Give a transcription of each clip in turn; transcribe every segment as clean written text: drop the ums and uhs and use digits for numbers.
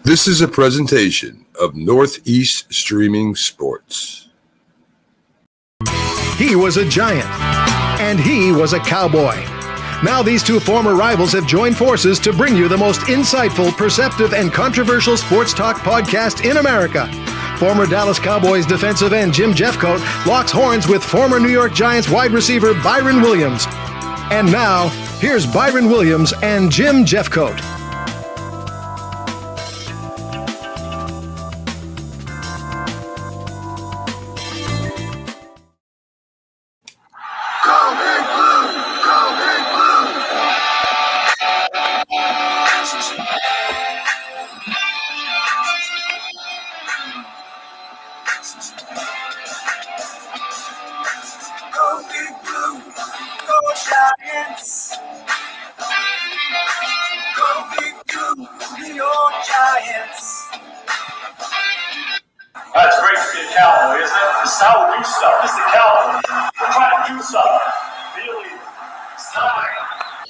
This is a presentation of Northeast Streaming Sports. He was a Giant, and he was a Cowboy. Now these two former rivals have joined forces to bring you the most insightful, perceptive, and controversial sports talk podcast in America. Former Dallas Cowboys defensive end Jim Jeffcoat locks horns with former New York Giants wide receiver Byron Williams. And now, here's Byron Williams and Jim Jeffcoat. That's great to be a Cowboy, isn't it? It's how we do stuff. It's the Cowboy. We're trying to do something. Really, it's time.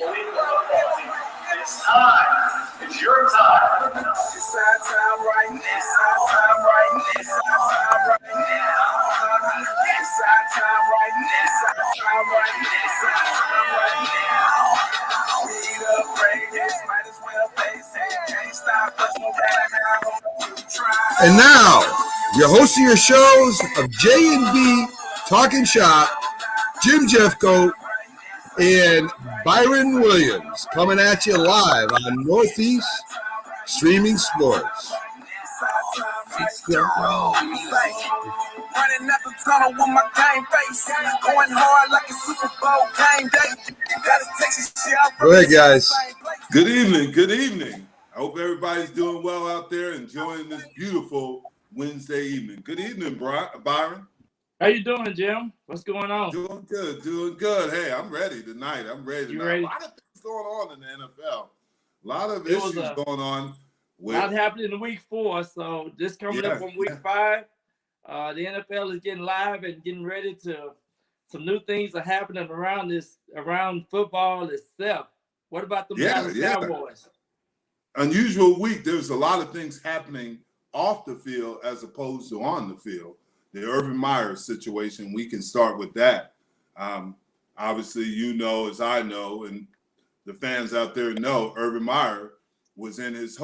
Believe in the football team. It's time. It's your time. It's our time right now. It's our time right now. It's our time right now. It's our time right now. It's our time right now. It's our time right now. Read up, Raiders. Might as well face it. Can't stop us no matter how hard you try. And now, your host of your shows of J&B Talking Shop, Jim Jeffcoat, and Byron Williams, coming at you live on Northeast Streaming Sports. Running up the tunnel with my game face, going hard like a Super Bowl game day. Gotta take this shit out. Go ahead, guys. Good evening. Good evening. I hope everybody's doing well out there, enjoying this beautiful Wednesday evening. Good evening, Byron. How you doing, Jim? What's going on? Doing good, doing good. Hey, I'm ready tonight. I'm ready tonight. Ready? A lot of things going on in the NFL. A lot of issues going on. A lot happened in week 4, so this coming up on week 5. The NFL is getting live and getting ready to. Some new things are happening around football itself. What about the Dallas Cowboys? Unusual week. There's a lot of things happening off the field as opposed to on the field. The Urban Meyer situation, we can start with that. Obviously, you know, as I know, and the fans out there know, Urban Meyer was in his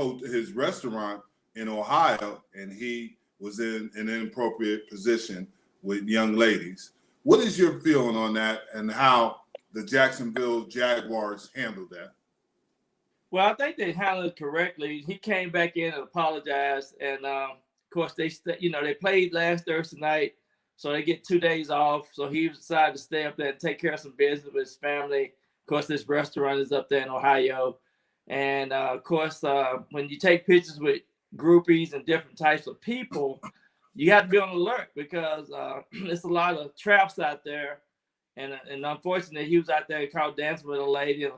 restaurant in Ohio, and he was in an inappropriate position with young ladies. What is your feeling on that and how the Jacksonville Jaguars handled that? Well, I think they handled it correctly. He came back in and apologized, and of course they played last Thursday night, so they get 2 days off. So he decided to stay up there and take care of some business with his family. Of course, this restaurant is up there in Ohio, and of course, when you take pictures with groupies and different types of people, you have to be on alert because there's a lot of traps out there. And unfortunately, he was out there caught dancing with a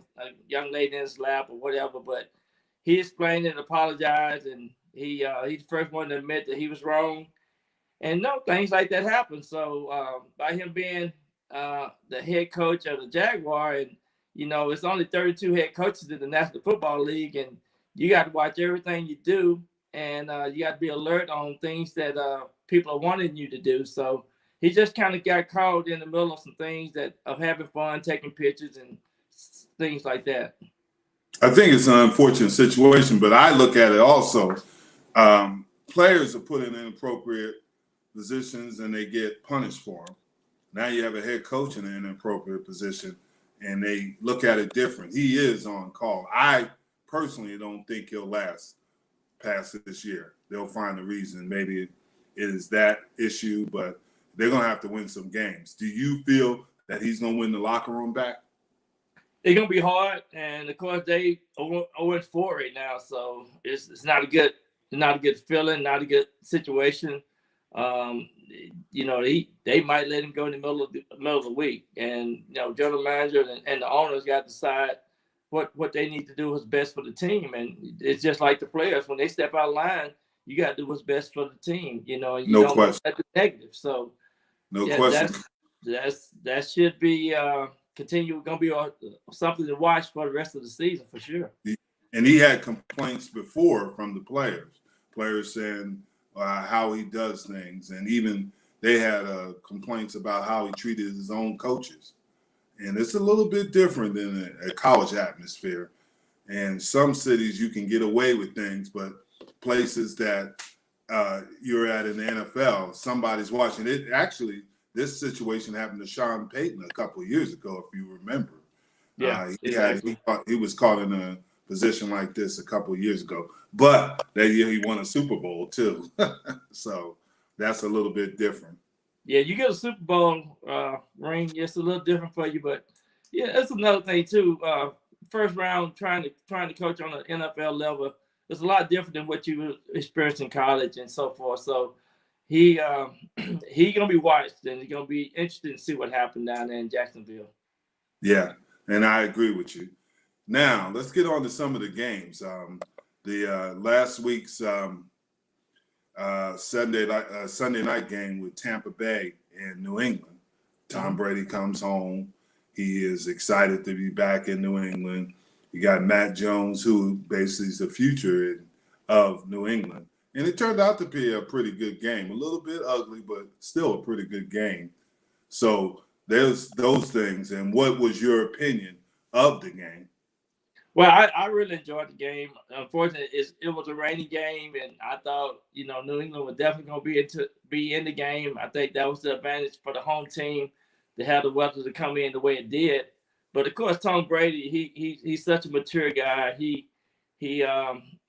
young lady in his lap or whatever. But he explained it, apologized, and he's the first one to admit that he was wrong. And no, things like that happen. So by him being the head coach of the Jaguar, and it's only 32 head coaches in the National Football League, and you got to watch everything you do, and you got to be alert on things that people are wanting you to do. So he just kind of got caught in the middle of some things of having fun, taking pictures and things like that. I think it's an unfortunate situation, but I look at it also. Players are put in inappropriate positions and they get punished for them. Now you have a head coach in an inappropriate position and they look at it different. He is on call. I personally don't think he'll last past this year. They'll find a reason. Maybe it is that issue, but they're going to have to win some games. Do you feel that he's going to win the locker room back? It's going to be hard, and of course they 0-4 right now, so it's not a good feeling, not a good situation. They might let him go in the middle of the week, and general manager and the owners got to decide what they need to do is best for the team, and it's just like the players when they step out of line, you got to do what's best for the team. No question. That's negative. So question. That should be going to be something to watch for the rest of the season for sure. And he had complaints before from the players. players saying how he does things, and even they had complaints about how he treated his own coaches. And it's a little bit different than a college atmosphere. And some cities you can get away with things, but places that you're at in the NFL, somebody's watching it. Actually, this situation happened to Sean Payton a couple of years ago, if you remember. Yeah, exactly. He was caught in a position like this a couple of years ago. But that year he won a Super Bowl too. So that's a little bit different. Yeah, you get a Super Bowl ring. It's a little different for you, but yeah, that's another thing too. First round, trying to coach on an NFL level, it's a lot different than what you experienced in college and so forth. So he gonna be watched, and it's gonna be interesting to see what happened down there in Jacksonville. Yeah, and I agree with you. Now let's get on to some of the games. The last week's Sunday night game with Tampa Bay and New England. Tom Brady comes home. He is excited to be back in New England. You got Matt Jones, who basically is the future of New England. And it turned out to be a pretty good game. A little bit ugly, but still a pretty good game. So there's those things. And what was your opinion of the game? Well, I really enjoyed the game. Unfortunately, it was a rainy game, and I thought, New England was definitely going to be in the game. I think that was the advantage for the home team to have the weather to come in the way it did. But of course, Tom Brady, he's such a mature guy. He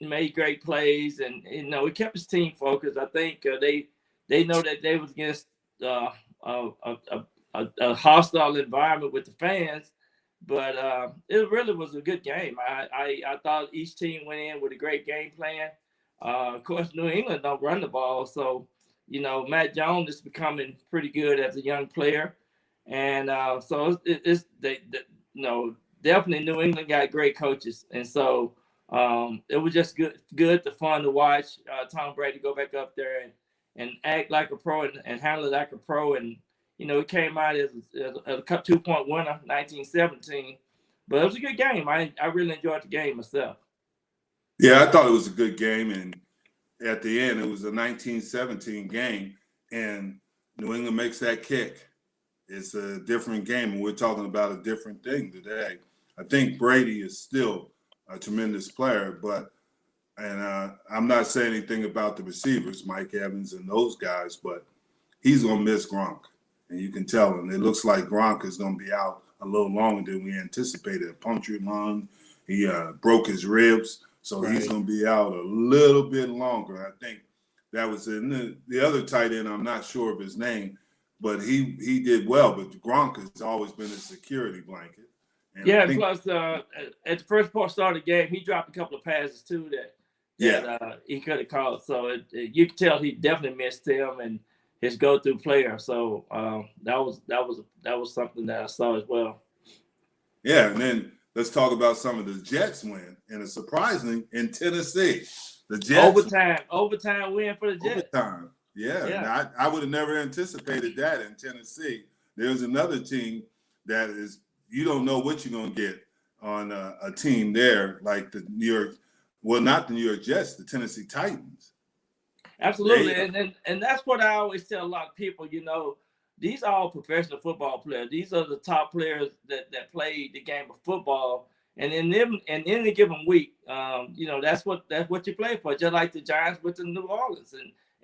made great plays, and he kept his team focused. I think they know that they was against a hostile environment with the fans. But it really was a good game. I thought each team went in with a great game plan. Of course, New England don't run the ball, so Matt Jones is becoming pretty good as a young player, and so it's definitely New England got great coaches, and so it was just good to fun to watch Tom Brady go back up there and act like a pro and handle it like a pro. And it came out as a 2-point winner, 19-17. But it was a good game. I really enjoyed the game myself. Yeah, I thought it was a good game. And at the end, it was a 19-17 game. And New England makes that kick. It's a different game. And we're talking about a different thing today. I think Brady is still a tremendous player. And I'm not saying anything about the receivers, Mike Evans and those guys, but he's going to miss Gronk. And you can tell him. It looks like Gronk is going to be out a little longer than we anticipated. A punctured lung. He broke his ribs, so He's going to be out a little bit longer. I think that was in the other tight end. I'm not sure of his name, but he did well. But Gronk has always been a security blanket. And plus at the first part start of the game, he dropped a couple of passes too that he could have caught. So you could tell he definitely missed him and his go-to player. So that was something that I saw as well. Yeah, and then let's talk about some of the Jets win, and it's surprising in Tennessee. The Jets overtime win for the Jets. Overtime, yeah. I would have never anticipated that in Tennessee. There's another team that is you don't know what you're gonna get on a team there like the not the New York Jets, the Tennessee Titans. Absolutely, and that's what I always tell a lot of people. These are all professional football players. These are the top players that play the game of football. And in any given week, that's what you play for. Just like the Giants with the New Orleans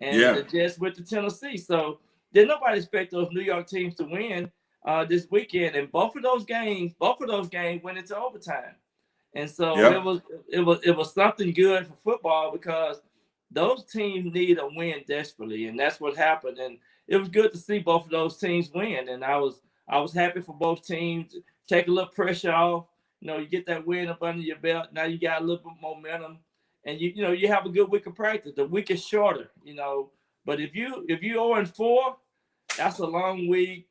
and the Jets with the Tennessee. So did nobody expect those New York teams to win this weekend? And both of those games went into overtime. And so it was something good for football because those teams need a win desperately, and that's what happened. And it was good to see both of those teams win. And I was happy for both teams. Take a little pressure off. You get that win up under your belt. Now you got a little bit of momentum, and you have a good week of practice. The week is shorter, But if you 0-4, that's a long week.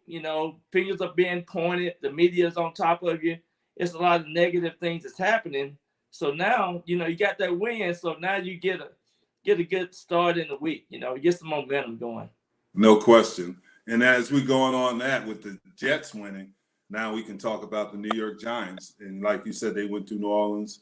Fingers are being pointed. The media is on top of you. It's a lot of negative things that's happening. So now you got that win. So now you get a good start in the week. You get some momentum going. No question. And as we go on that with the Jets winning, now we can talk about the New York Giants. And like you said, they went to New Orleans,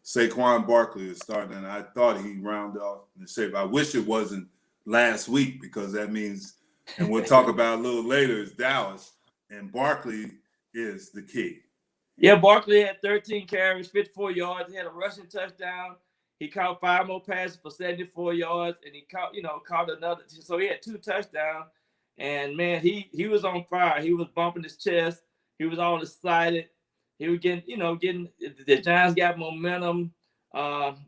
Saquon Barkley is starting, and I thought he rounded off the shape. I wish it wasn't last week because that means, and we'll talk about a little later, is Dallas, and Barkley is the key. Yeah, Barkley had 13 carries, 54 yards. He had a rushing touchdown. He caught 5 more passes for 74 yards, and he caught another. So he had 2 touchdowns. And man, he was on fire. He was bumping his chest. He was all excited. He was getting the Giants got momentum.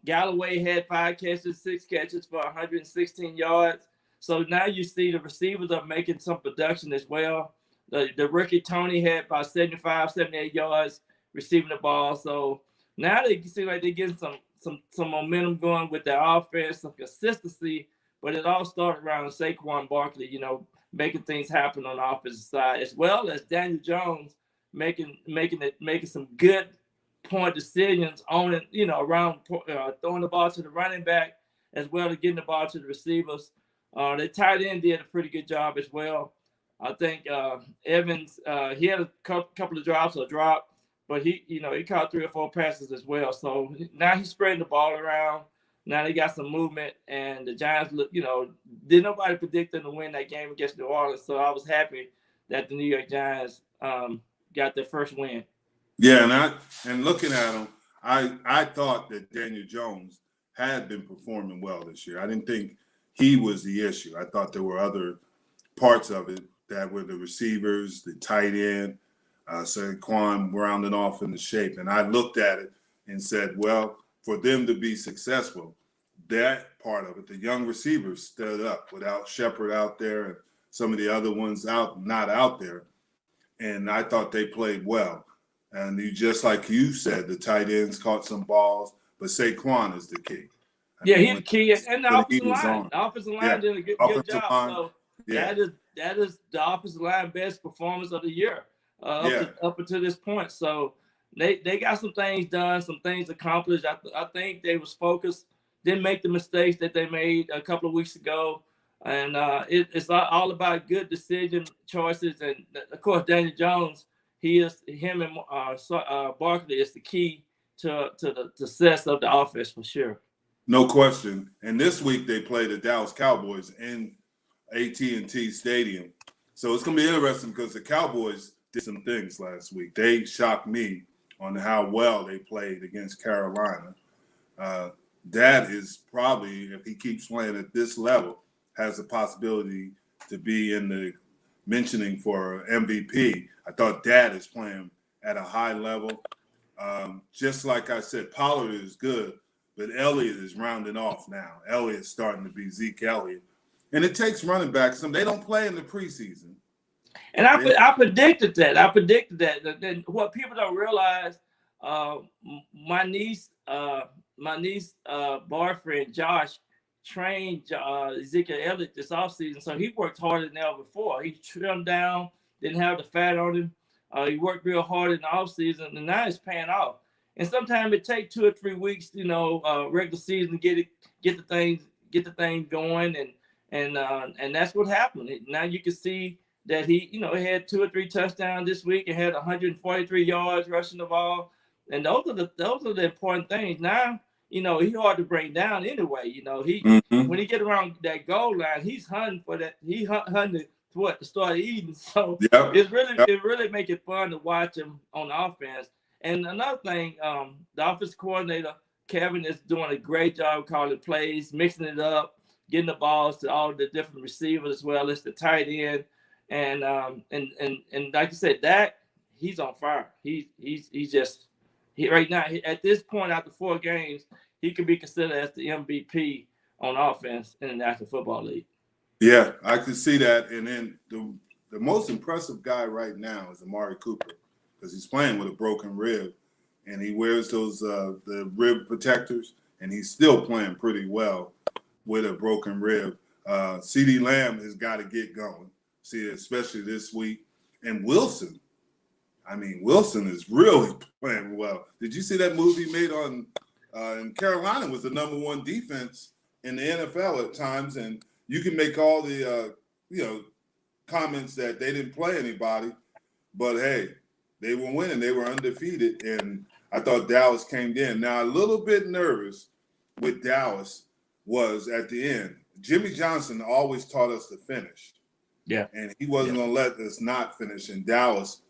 Galloway had 5 catches, 6 catches for 116 yards. So now you see the receivers are making some production as well. The rookie Tony had about 75, 78 yards receiving the ball. So now they seem like they're getting some momentum going with their offense, some consistency. But it all started around Saquon Barkley, making things happen on the offensive side, as well as Daniel Jones making some good point decisions on it, around throwing the ball to the running back, as well as getting the ball to the receivers. The tight end did a pretty good job as well. I think Evans, he had a couple of drops or drop, but he caught 3 or 4 passes as well. So now he's spreading the ball around. Now they got some movement, and the Giants look, did nobody predict them to win that game against New Orleans. So I was happy that the New York Giants got their first win. Yeah, and looking at him, I thought that Daniel Jones had been performing well this year. I didn't think he was the issue. I thought there were other parts of it that were the receivers, the tight end, Saquon rounding off in the shape. And I looked at it and said, well, for them to be successful, that part of it, the young receivers stood up without Shepard out there and some of the other ones not out there. And I thought they played well. And just like you said, the tight ends caught some balls, but Saquon is the key. He's the key. And the offensive line. The offensive line did a good job. Line, so that is the offensive line best performance of the year up until this point. So they got some things done, some things accomplished. I think they was focused, didn't make the mistakes that they made a couple of weeks ago. And it's all about good decision choices. And, of course, Daniel Jones, him and Barkley is the key to the success of the offense for sure. No question. And this week they play the Dallas Cowboys in AT&T Stadium. So it's going to be interesting because the Cowboys did some things last week. They shocked me on how well they played against Carolina. That is probably, if he keeps playing at this level, has the possibility to be in the mentioning for MVP. I thought Dad is playing at a high level. Just like I said, Pollard is good, but Elliott is rounding off now. Elliott's starting to be Zeke Elliott. And it takes running backs. They don't play in the preseason. And I predicted that. Then what people don't realize, my niece boyfriend Josh trained Ezekiel Elliott this offseason, so he worked harder than ever before. He trimmed down, didn't have the fat on him. He worked real hard in the offseason, and now it's paying off. And sometimes it takes 2 or 3 weeks, regular season to get the thing going, and that's what happened. Now you can see that he had 2 or 3 touchdowns this week and had 143 yards rushing the ball, and those are the important things. Now, he's hard to bring down anyway. When he get around that goal line, he's hunting for that. He hunting to start eating. So it really make it fun to watch him on offense. And another thing, the offensive coordinator Kevin is doing a great job calling plays, mixing it up, getting the balls to all the different receivers as well as the tight end. And like you said, Dak, he's on fire. He's just right now at this point after 4 games, he could be considered as the MVP on offense in the National Football League. Yeah, I could see that. And then the most impressive guy right now is Amari Cooper because he's playing with a broken rib, and he wears those the rib protectors, and he's still playing pretty well with a broken rib. CeeDee Lamb has got to get going. See, especially this week. And Wilson is really playing well. Did you see that move he made on in Carolina was the number 1 defense in the NFL at times, and you can make all the comments that they didn't play anybody, but hey, they were winning, they were undefeated, and I thought Dallas came in. Now, a little bit nervous with Dallas was at the end. Jimmy Johnson always taught us to finish. Yeah. And he wasn't going to let us not finish. And Dallas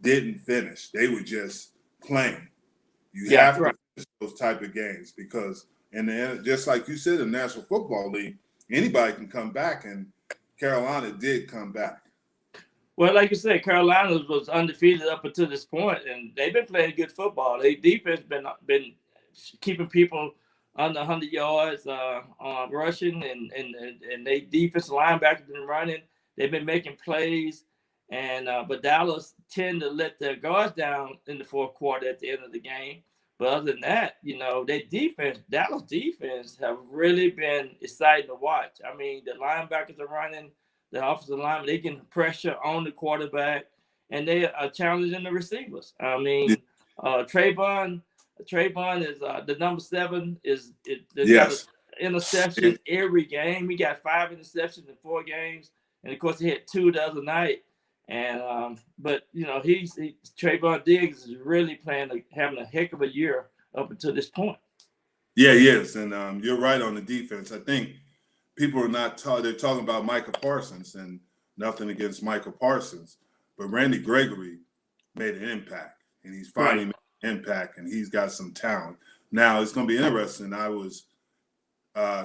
didn't finish. They were just playing. You have to finish those type of games because in the end, just like you said, in the National Football League, anybody can come back, and Carolina did come back. Well, like you said, Carolina was undefeated up until this point, and they've been playing good football. Their defense been keeping people under 100 yards rushing, and they defensive linebackers been running. They've been making plays, and but Dallas tend to let their guards down in the fourth quarter at the end of the game. But other than that, their defense, Dallas defense, have really been exciting to watch. I mean, the linebackers are running, the offensive linemen, they getting pressure on the quarterback, and they are challenging the receivers. I mean, Trayvon is the number 7 is got an interception every game. He got 5 interceptions in 4 games, and of course he had 2 the other night. And but Trayvon Diggs is really having a heck of a year up until this point. Yeah, he is, and you're right on the defense. I think people are not they're talking about Micah Parsons, and nothing against Micah Parsons, but Randy Gregory made an impact, and he's finally made an impact, and he's got some talent. Now it's going to be interesting. I was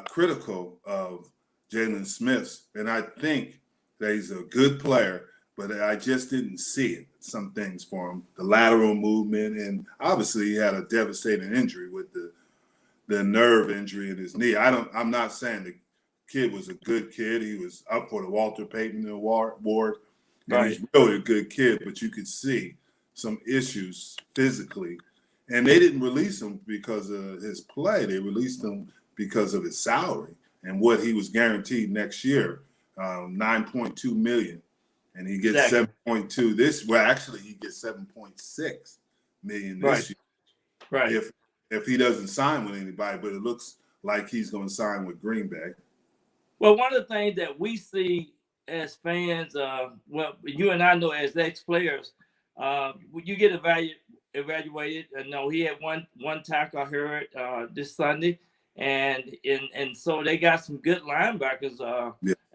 critical of Jalen Smith, and I think that he's a good player, but I just didn't see it. Some things for him, the lateral movement, and obviously he had a devastating injury with the nerve injury in his knee. I'm not saying the kid was a good kid. He was up for the Walter Payton Award, and he's really a good kid, but you could see some issues physically. And they didn't release him because of his play. They released him because of his salary and what he was guaranteed next year, $9.2 million. And he gets 7.2 this. Well, actually, he gets 7.6 million this year. Right. If he doesn't sign with anybody, but it looks like he's going to sign with Green Bay. Well, one of the things that we see as fans, you and I know as ex-players, you get evaluated. He had one tackle I heard this Sunday, and so they got some good linebackers.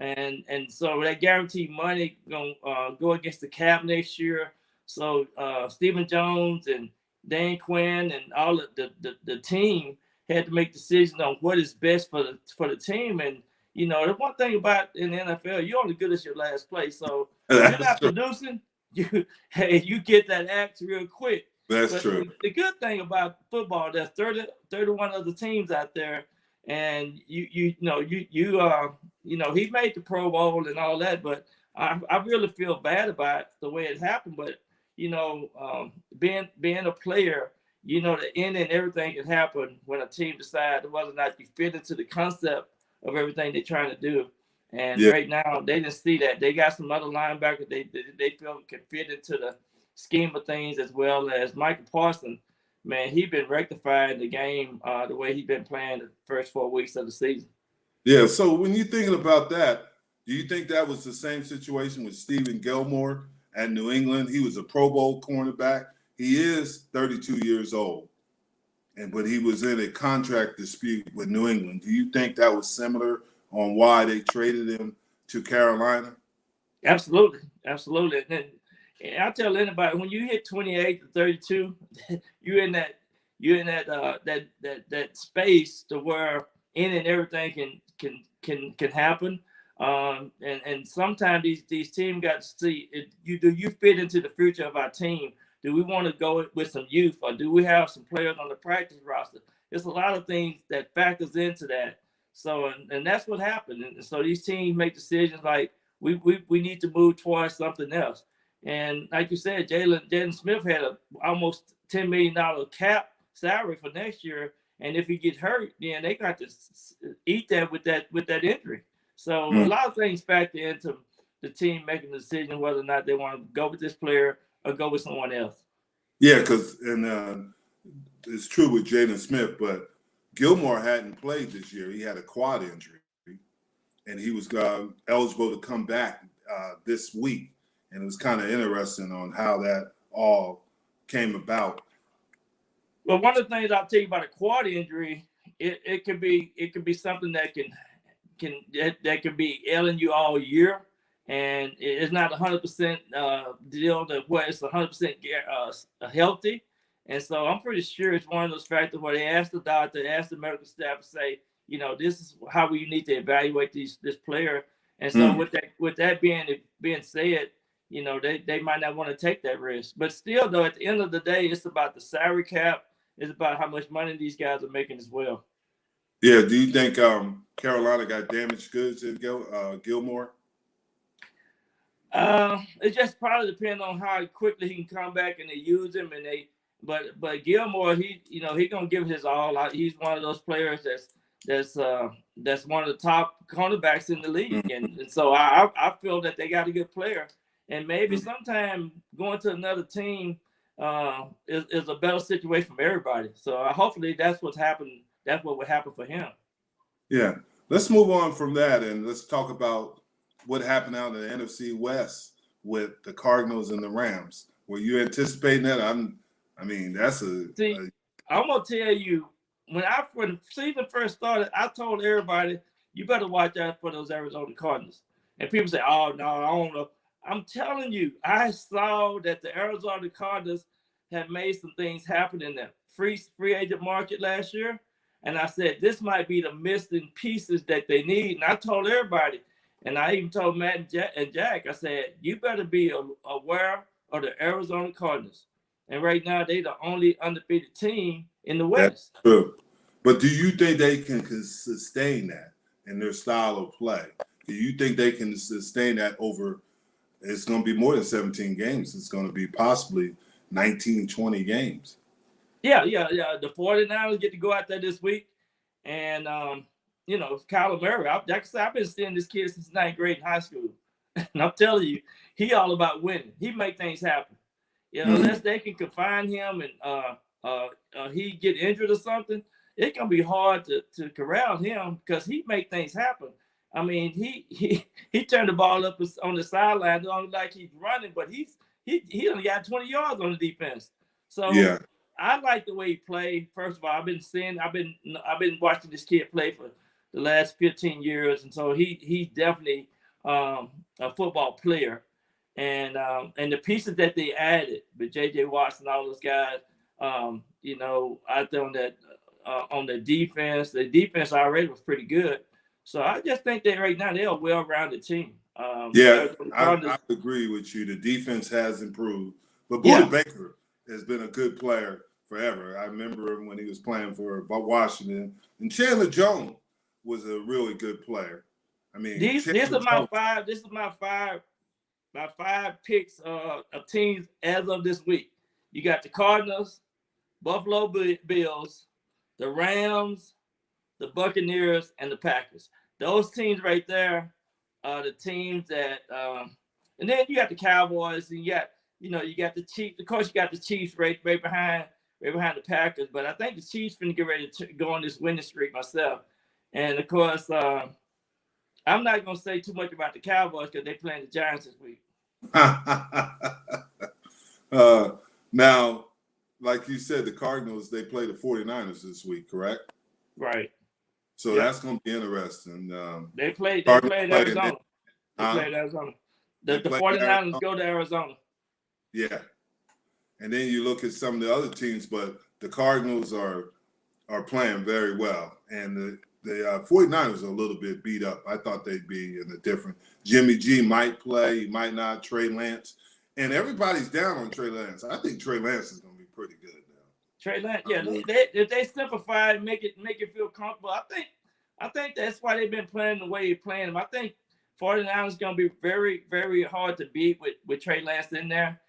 And so that guaranteed money gonna go against the cap next year. So Stephen Jones and Dan Quinn and all of the team had to make decisions on what is best for the team. And the one thing about in the NFL, you're only good as your last play. So if you're not producing, you get that axe real quick. That's true. The good thing about football, there's 31 other teams out there, and he made the Pro Bowl and all that, but I really feel bad about the way it happened. But being a player, the end and everything can happen when a team decides whether or not you fit into the concept of everything they're trying to do. And right now, they didn't see that. They got some other linebackers they feel can fit into the scheme of things, as well as Michael Parsons. Man, he's been rectifying the game the way he's been playing the first 4 weeks of the season. Yeah, so when you're thinking about that, do you think that was the same situation with Stephen Gilmore at New England? He was a Pro Bowl cornerback. He is 32 years old, but he was in a contract dispute with New England. Do you think that was similar on why they traded him to Carolina? Absolutely. And I tell anybody, when you hit 28 to 32, you're in that space to where any and everything can happen. And sometimes these teams got to see do you fit into the future of our team? Do we want to go with some youth, or do we have some players on the practice roster? There's a lot of things that factors into that. So and that's what happened. And so these teams make decisions like we need to move towards something else. And like you said, Jalen Smith had almost $10 million cap salary for next year. And if he get hurt, then they got to eat that with that injury. So a lot of things factor into the team making the decision whether or not they want to go with this player or go with someone else. Yeah, because it's true with Jalen Smith, but Gilmore hadn't played this year. He had a quad injury, and he was eligible to come back this week. And it was kind of interesting on how that all came about. Well, one of the things I'll tell you about a quad injury, it could be something that can be ailing you all year, and it's not 100% deal that where it's 100% healthy. And so I'm pretty sure it's one of those factors where they ask the doctor, ask the medical staff to say, this is how we need to evaluate this player. And so with that being said, they might not want to take that risk. But still, though, at the end of the day, it's about the salary cap. It's about how much money these guys are making as well. Yeah. Do you think Carolina got damaged goods in Gilmore? It just probably depends on how quickly he can come back and they use him. But Gilmore, he gonna give his all out. He's one of those players that's one of the top cornerbacks in the league, and so I feel that they got a good player, and maybe sometime going to another team is a better situation for everybody. So hopefully that's what's happened. That's what would happen for him. Yeah. Let's move on from that and let's talk about what happened out in the NFC West with the Cardinals and the Rams. Were you anticipating that? That's I'm gonna tell you, when the season first started, I told everybody, you better watch out for those Arizona Cardinals. And people say, oh no, I don't know. I'm telling you, I saw that the Arizona Cardinals had made some things happen in the free agent market last year. And I said, this might be the missing pieces that they need. And I told everybody, and I even told Matt and Jack, I said, you better be aware of the Arizona Cardinals. And right now, they're the only undefeated team in the West. That's true. But do you think they can sustain that in their style of play? Do you think they can sustain that over, it's going to be more than 17 games. It's going to be possibly 19, 20 games. Yeah. The 49ers get to go out there this week. And, Kyler Murray, I've been seeing this kid since 9th grade in high school. And I'm telling you, he all about winning. He make things happen. Unless they can confine him and he get injured or something, it's going to be hard to corral him because he make things happen. I mean, he turned the ball up on the sideline, don't like he's running, but he only got 20 yards on the defense. So yeah. I like the way he played. First of all, I've been watching this kid play for the last 15 years, and so he's definitely a football player. And the pieces that they added with J.J. Watson, all those guys, out there on the defense, already was pretty good. So I just think that right now they're a well-rounded team. I agree with you. The defense has improved, but Budda Baker has been a good player forever. I remember him when he was playing for Washington, and Chandler Jones was a really good player. I mean, this is my five picks of teams as of this week. You got the Cardinals, Buffalo Bills, the Rams, the Buccaneers, and the Packers. Those teams right there are the teams that and then you got the Cowboys, and you got the Chiefs. Of course, you got the Chiefs right behind the Packers. But I think the Chiefs finna get ready to go on this winning streak myself. And of course, I'm not gonna say too much about the Cowboys because they're playing the Giants this week. Now, like you said, the Cardinals, they play the 49ers this week, correct? Right. So that's going to be interesting. They played Arizona. They played Arizona. The 49ers go to Arizona. Yeah. And then you look at some of the other teams, but the Cardinals are playing very well. And the 49ers are a little bit beat up. I thought they'd be in a different. Jimmy G might play, he might not. Trey Lance. And everybody's down on Trey Lance. I think Trey Lance is going to be pretty good now. Trey Lance, if they simplify and make it feel comfortable, I think that's why they've been playing the way they're playing them. I think 49ers is going to be very, very hard to beat with Trey Lance in there.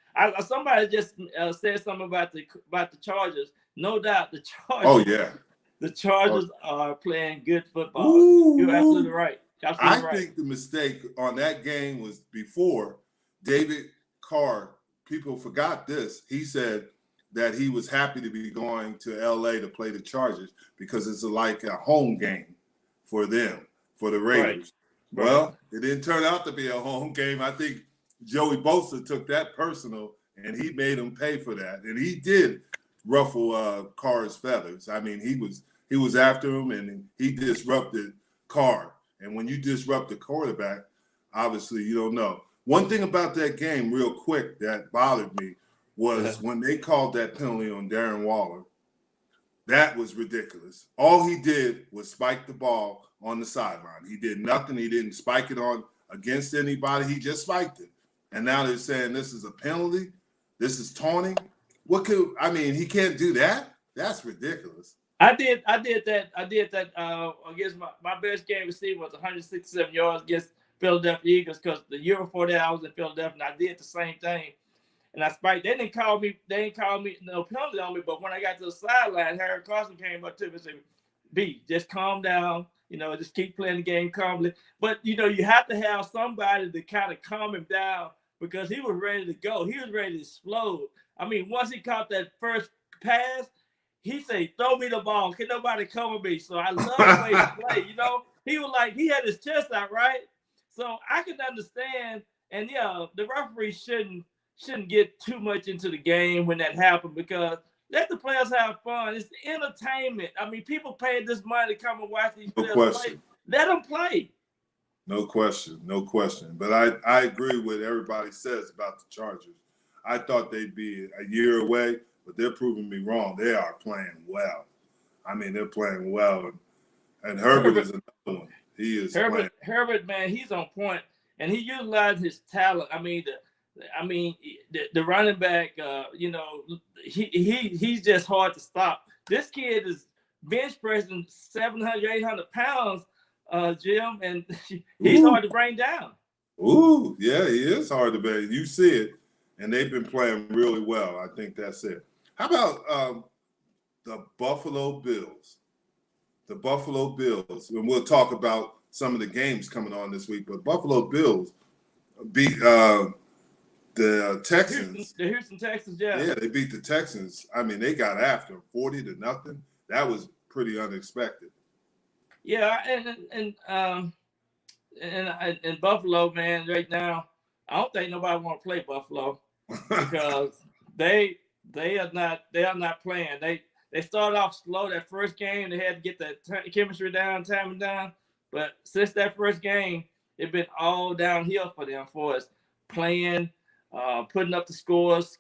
Somebody just said something about the Chargers. No doubt, the Chargers. Oh yeah, the Chargers are playing good football. Ooh. You're absolutely right. I think the mistake on that game was before David Carr. People forgot this. He said that he was happy to be going to LA to play the Chargers because it's like a home game for them, for the Raiders. Right. Well, it didn't turn out to be a home game. I think Joey Bosa took that personal, and he made him pay for that. And he did ruffle Carr's feathers. I mean, he was after him, and he disrupted Carr. And when you disrupt the quarterback, obviously you don't know. One thing about that game, real quick, that bothered me was when they called that penalty on Darren Waller. That was ridiculous. All he did was spike the ball on the sideline. He did nothing. He didn't spike it on against anybody. He just spiked it. And now they're saying this is a penalty. This is taunting. He can't do that? That's ridiculous. I did that. I guess my best game received was 167 yards against Philadelphia Eagles, because the year before that I was in Philadelphia and I did the same thing. And I spiked. They didn't call me no penalty on me. But when I got to the sideline, Harry Carson came up to me and said, "B, just calm down. Just keep playing the game calmly." But you have to have somebody to kind of calm him down, because he was ready to go. He was ready to explode. I mean, once he caught that first pass, he said, "Throw me the ball. Can nobody cover me?" So I love the way he played. He was like, he had his chest out, right? So I can understand. And yeah, the referee shouldn't get too much into the game when that happened, because let the players have fun. It's entertainment. I mean, people paid this money to come and watch these players play. Let them play. No question. But I agree with everybody says about the Chargers. I thought they'd be a year away, but they're proving me wrong. They are playing well. I mean, they're playing well. And Herbert is another one. He is playing. Herbert, man, he's on point, and he utilized his talent. The running back, he's just hard to stop. This kid is bench pressing 700, 800 pounds, Jim, and he's hard to bring down. Ooh, yeah, he is hard to bring. You see it, and they've been playing really well. I think that's it. How about the Buffalo Bills? The Buffalo Bills, and we'll talk about some of the games coming on this week, but Buffalo Bills beat the Texans. The Houston Texans, yeah. Yeah, they beat the Texans. I mean, they got after them 40-0. That was pretty unexpected. Yeah, and Buffalo, man, right now, I don't think nobody want to play Buffalo because they are not playing. They started off slow that first game. They had to get the chemistry down, timing down. But since that first game, it's been all downhill for them, for us playing, putting up the scores,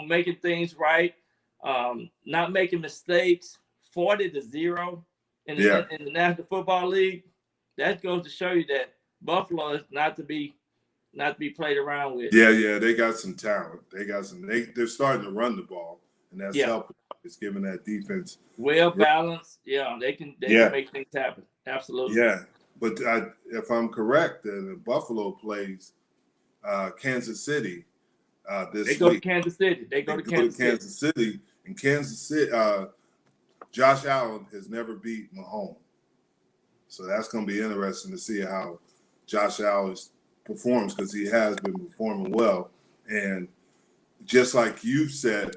making things right, not making mistakes. 40-0 in the National Football League. That goes to show you that Buffalo is not to be played around with. Yeah, they got some talent. They're starting to run the ball, and that's helping. It's giving that defense well balanced. Yeah, they can make things happen. Absolutely. Yeah, but if I'm correct, Buffalo plays Kansas City this week. They go to Kansas City. They go to Kansas City. And Kansas City, Josh Allen has never beat Mahomes. So that's going to be interesting to see how Josh Allen performs, because he has been performing well. And just like you said,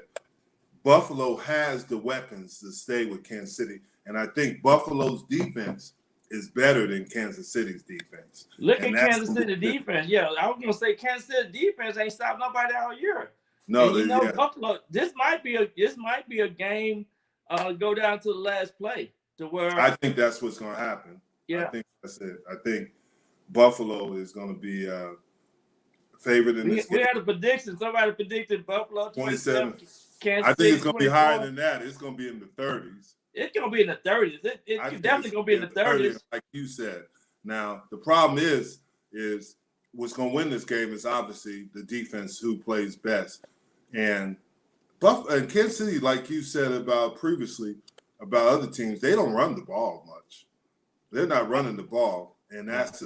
Buffalo has the weapons to stay with Kansas City. And I think Buffalo's defense is better than Kansas City's defense. Look at Kansas City defense. Yeah, I was going to say Kansas City defense ain't stopped nobody all year. No, Buffalo. This might be a game. Go down to the last play to where I think that's what's going to happen. Yeah, I think that's it. I think Buffalo is going to be favored in this game. We had a prediction. Somebody predicted Buffalo 27. I think it's going to be higher than that. It's going to be in the 30s. It's going to be in the 30s. It's definitely going to be in the 30s. Like you said. Now, the problem is what's going to win this game is obviously the defense who plays best. And Kansas City, like you said about previously, about other teams, they don't run the ball much. They're not running the ball. And that's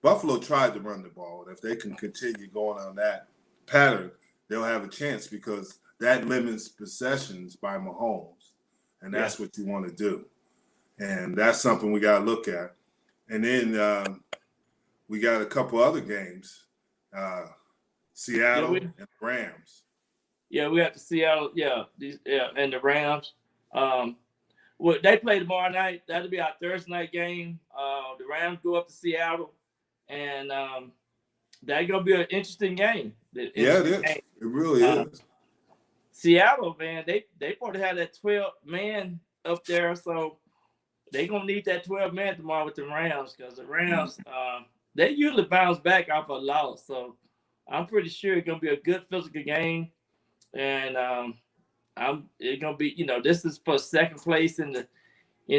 Buffalo tried to run the ball. And if they can continue going on that pattern, they'll have a chance, because that limits possessions by Mahomes. And that's what you want to do. And that's something we got to look at. And then we got a couple other games, Seattle and the Rams. Yeah, we got the Seattle, and the Rams. They play tomorrow night. That'll be our Thursday night game. The Rams go up to Seattle, and that's going to be an interesting game. It is. It really is. Seattle, man, they probably have that 12 man up there, so they gonna need that 12 man tomorrow with the Rams because the Rams they usually bounce back off a loss, so I'm pretty sure it's gonna be a good physical game, and it's gonna be this is for second place in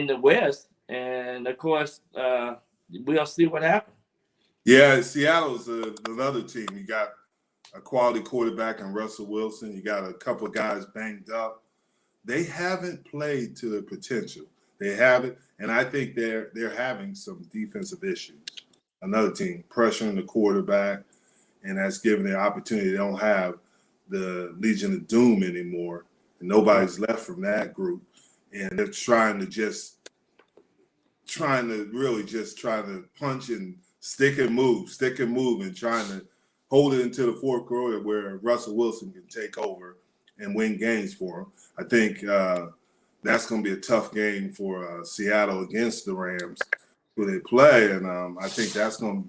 the West, and of course we'll see what happens. Yeah, Seattle's another team. You got a quality quarterback in Russell Wilson. You got a couple of guys banged up. They haven't played to their potential. They haven't, and I think they're having some defensive issues. Another team pressuring the quarterback, and that's giving the opportunity. They don't have the Legion of Doom anymore, and nobody's left from that group. And they're trying to punch and stick and move, and trying to hold it into the fourth quarter where Russell Wilson can take over and win games for him. I think that's going to be a tough game for Seattle against the Rams who they play, and I think that's going to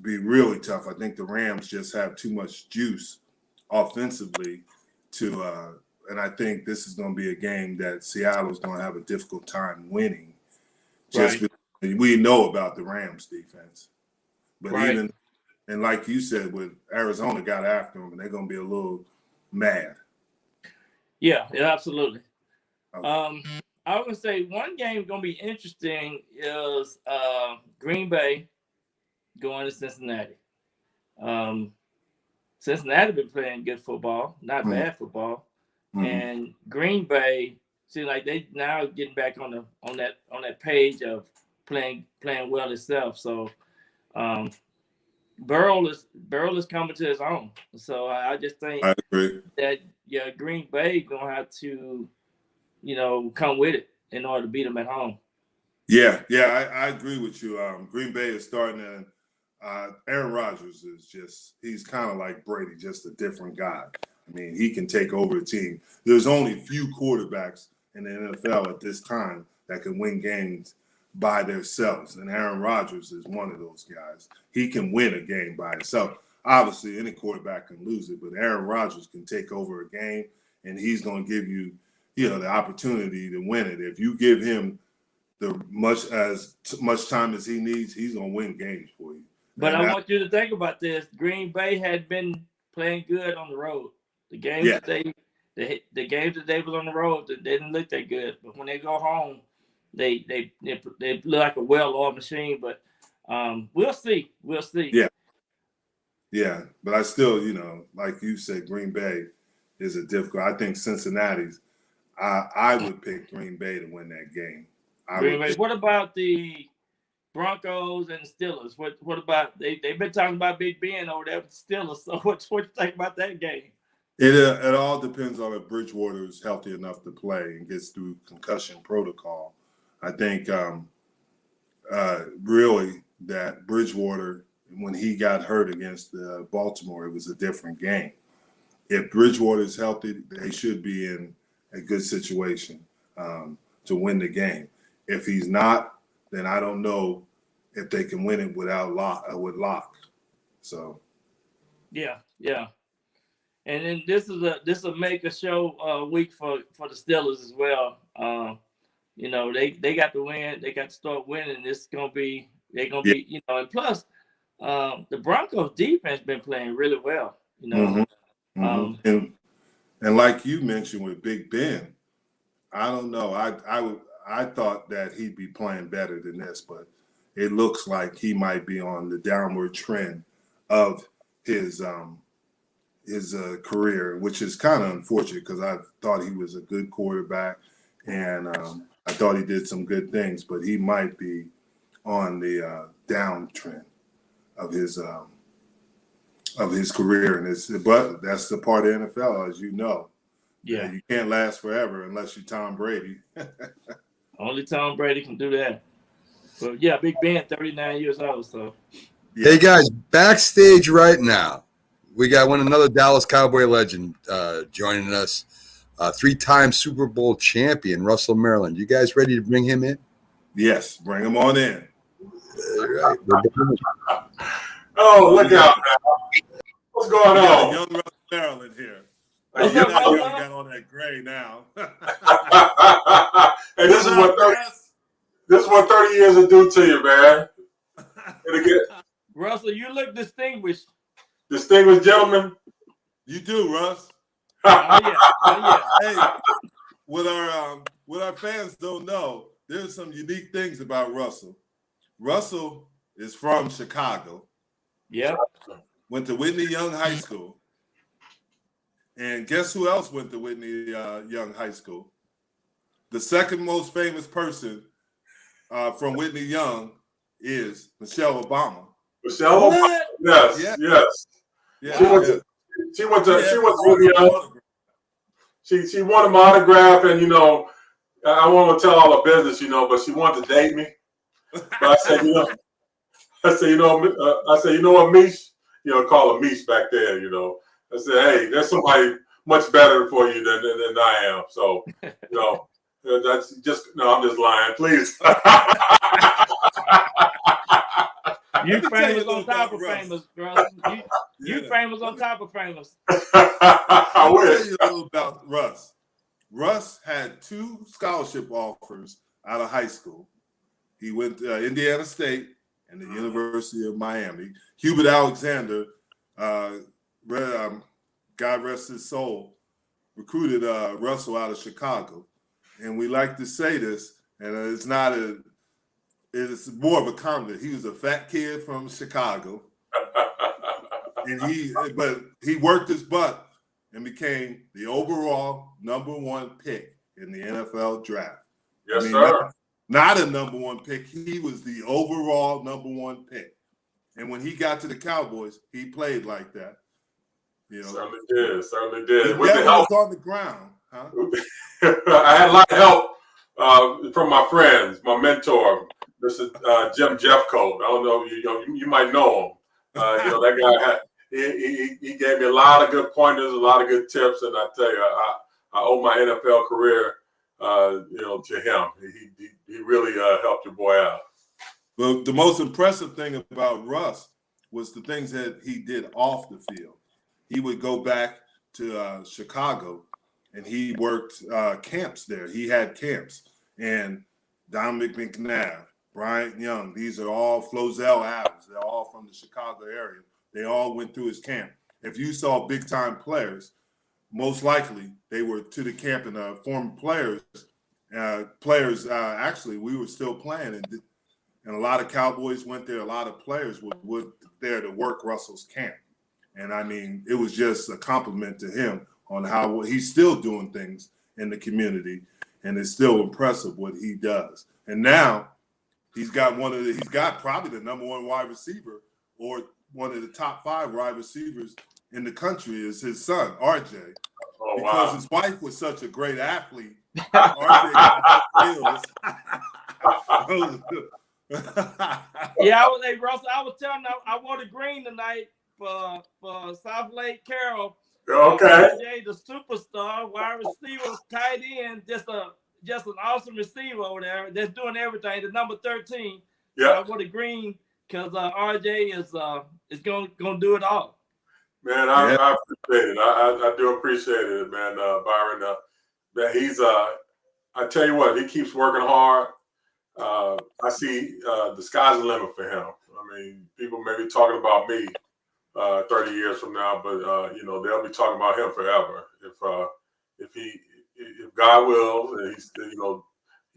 be really tough. I think the Rams just have too much juice offensively and I think this is going to be a game that Seattle is going to have a difficult time winning. Just because we know about the Rams defense. But even, and like you said, with Arizona got after them, and they're going to be a little mad. Yeah, absolutely. Okay. I was going to say one game going to be interesting is Green Bay going to Cincinnati. Cincinnati been playing good football, not bad football. And Green Bay seems like they now getting back on that page of playing well itself. So Burrow is coming to his own. So I just think I agree that Green Bay gonna have to come with it in order to beat them at home. Yeah, I agree with you. Green Bay is starting to Aaron Rodgers he's kind of like Brady, just a different guy. I mean, he can take over a team. There's only a few quarterbacks in the NFL at this time that can win games by themselves, and Aaron Rodgers is one of those guys. He can win a game by himself. Obviously, any quarterback can lose it, but Aaron Rodgers can take over a game, and he's going to give you, the opportunity to win it. If you give him much time as he needs, he's going to win games for you. But I want you to think about this. Green Bay had been playing good on the road. The games that they was on the road, they didn't look that good. But when they go home, they look like a well-oiled machine. But we'll see. Yeah. But I still, like you said, Green Bay is a difficult. I think Cincinnati's. I would pick Green Bay to win that game. What about the Broncos and the Steelers? What about they've been talking about Big Ben over there with the Steelers? So what you think about that game? It all depends on if Bridgewater is healthy enough to play and gets through concussion protocol. I think really that Bridgewater, when he got hurt against Baltimore, it was a different game. If Bridgewater is healthy, they should be in a good situation to win the game. If he's not, then I don't know if they can win it with Locke. So, yeah. And then this is a make a show week for the Steelers as well. They got to win. They got to start winning. They're gonna be and plus the Broncos defense been playing really well. And like you mentioned with Big Ben, I don't know. I thought that he'd be playing better than this, but it looks like he might be on the downward trend of his career, which is kind of unfortunate because I thought he was a good quarterback and I thought he did some good things, but he might be on the downtrend of his career, but that's the part of NFL, as you know. Yeah, you can't last forever unless you're Tom Brady. Only Tom Brady can do that. But yeah, Big Ben, 39 years old. So, Hey guys, backstage right now, we got another Dallas Cowboy legend joining us, 3-time Super Bowl champion Russell Maryland. You guys ready to bring him in? Yes, bring him on in. Right. Oh, look out! What's going on? Young Russell Maryland here. What's You're up, not young, Russell? got all that gray now. Hey, this is what 30 years will do to you, man. It'll get Russell, you look distinguished. distinguished gentlemen. You do, Russ. Oh yeah. Oh yeah. Hey, what our fans don't know, there's some unique things about Russell. Russell is from Chicago. Yep. Went to Whitney Young High School. And guess who else went to Whitney Young High School? The second most famous person from Whitney Young is Michelle Obama. Michelle Obama. Yes, Yeah. yes. Yeah, She went to Whitney Young. She wanted my autograph, and I want to tell all the business, but she wanted to date me. But I said, you know what, Mish? Call her Mish back there, I said, hey, there's somebody much better for you than I am. So, that's just, no, I'm just lying. Please. You famous on top of famous, Russell. You famous on top of famous. I'll tell you a little about Russ. Russ had 2 scholarship offers out of high school. He went to Indiana State and the University of Miami. Hubert Alexander, God rest his soul, recruited Russell out of Chicago. And we like to say this, and it's more of a compliment. He was a fat kid from Chicago. And he worked his butt and became the overall #1 pick in the NFL draft. Yes, sir. Not a #1 pick. He was the overall #1 pick. And when he got to the Cowboys, he played like that. Certainly did. He never was on the ground. Huh? I had a lot of help from my friends, my mentor, Mr. Jeffcoat. I don't know, you might know him. That guy he gave me a lot of good pointers, a lot of good tips, and I tell you, I owe my NFL career, to him. He really helped your boy out. Well, the most impressive thing about Russ was the things that he did off the field. He would go back to Chicago, and he worked camps there. He had camps, and Dominic McNabb, Bryant Young, these are all Flozell Adams. They're all from the Chicago area. They all went through his camp. If you saw big-time players, most likely they were to the camp, and former players. Actually, we were still playing, and a lot of Cowboys went there. A lot of players were there to work Russell's camp. And, I mean, it was just a compliment to him on how he's still doing things in the community, and it's still impressive what he does. And now he's got probably the #1 wide receiver, or one of the top 5 wide receivers in the country is his son, RJ. Oh, because wow. his wife was such a great athlete. RJ got Yeah, Russell, I was telling them I wore the green tonight for South Lake Carroll. Okay. RJ, the superstar, wide receiver, tight end, just an awesome receiver over there. That's doing everything. The number 13. Yeah. So I wore the green because RJ is gonna do it all. Man, I appreciate it. I do appreciate it, man, Byron. That he's I tell you what, he keeps working hard. I see the sky's the limit for him. I mean, people may be talking about me 30 years from now, but they'll be talking about him forever. If God will, and he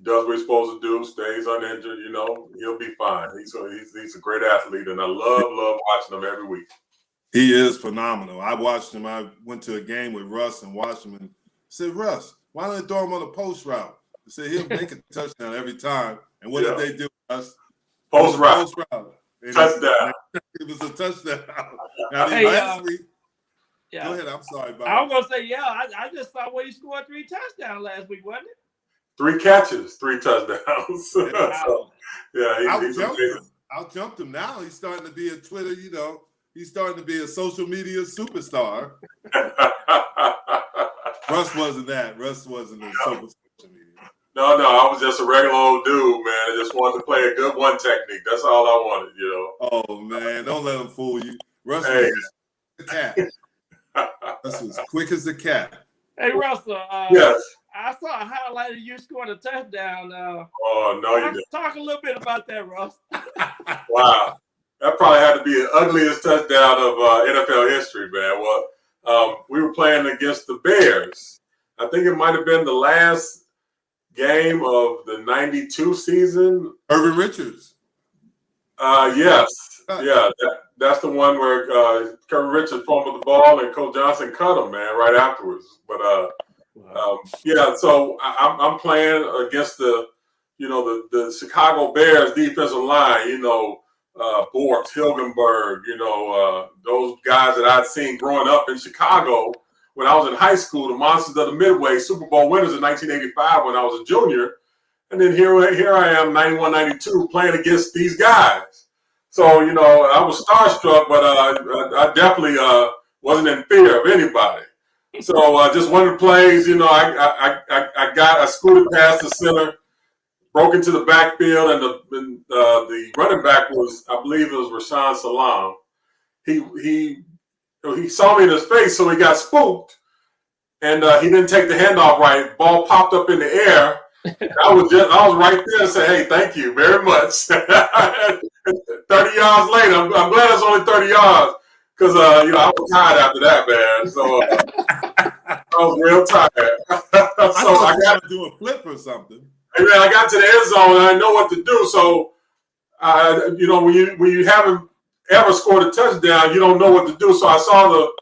does what he's supposed to do, stays uninjured, he'll be fine. He's a great athlete, and I love watching him every week. He is phenomenal. I watched him. I went to a game with Russ and watched him and said, Russ, why don't they throw him on a post route? I said, he'll make a touchdown every time. And what did they do, Russ? Post route. Touchdown. It was a touchdown. Now, last week, yeah. Go ahead. I'm sorry, Bob. I was going to say, yeah, I just saw where he scored 3 touchdowns last week, wasn't it? 3 catches, 3 touchdowns. Wow. I'll jump him now. He's starting to be a Twitter, he's starting to be a social media superstar. Russ wasn't that. Russ wasn't a social media. No, I was just a regular old dude, man. I just wanted to play a good one technique. That's all I wanted, Oh, man, don't let him fool you. Russ hey. was a cat. That's as quick as a cat. Hey, Russell. Yes. I saw a highlight of you scoring a touchdown. Oh, no, you didn't. Talk a little bit about that, Russ. Wow. That probably had to be the ugliest touchdown of NFL history, man. Well, we were playing against the Bears. I think it might have been the last game of the 92 season. Irvin Richards. Yes. Yeah, that's the one where Kirby Richards fumbled the ball and Coach Johnson cut him, man, right afterwards. But yeah, so I'm playing against the Chicago Bears defensive line. Bort, Hilgenberg. Those guys that I'd seen growing up in Chicago when I was in high school, the Monsters of the Midway, Super Bowl winners in 1985 when I was a junior, and then here I am, 91, 92, playing against these guys. So, I was starstruck, but I definitely wasn't in fear of anybody. So just one of the plays, I scooted past the center, broke into the backfield, and the running back was, I believe it was Rashawn Salam. He saw me in his face, so he got spooked, and he didn't take the handoff right. Ball popped up in the air. I was right there and said, "Hey, thank you very much." 30 yards later, I'm glad it's only 30 yards because I was tired after that, man. So I was real tired. So I got to do a flip or something. Hey, man, I got to the end zone and I know what to do. So when you haven't ever scored a touchdown, you don't know what to do. So I saw the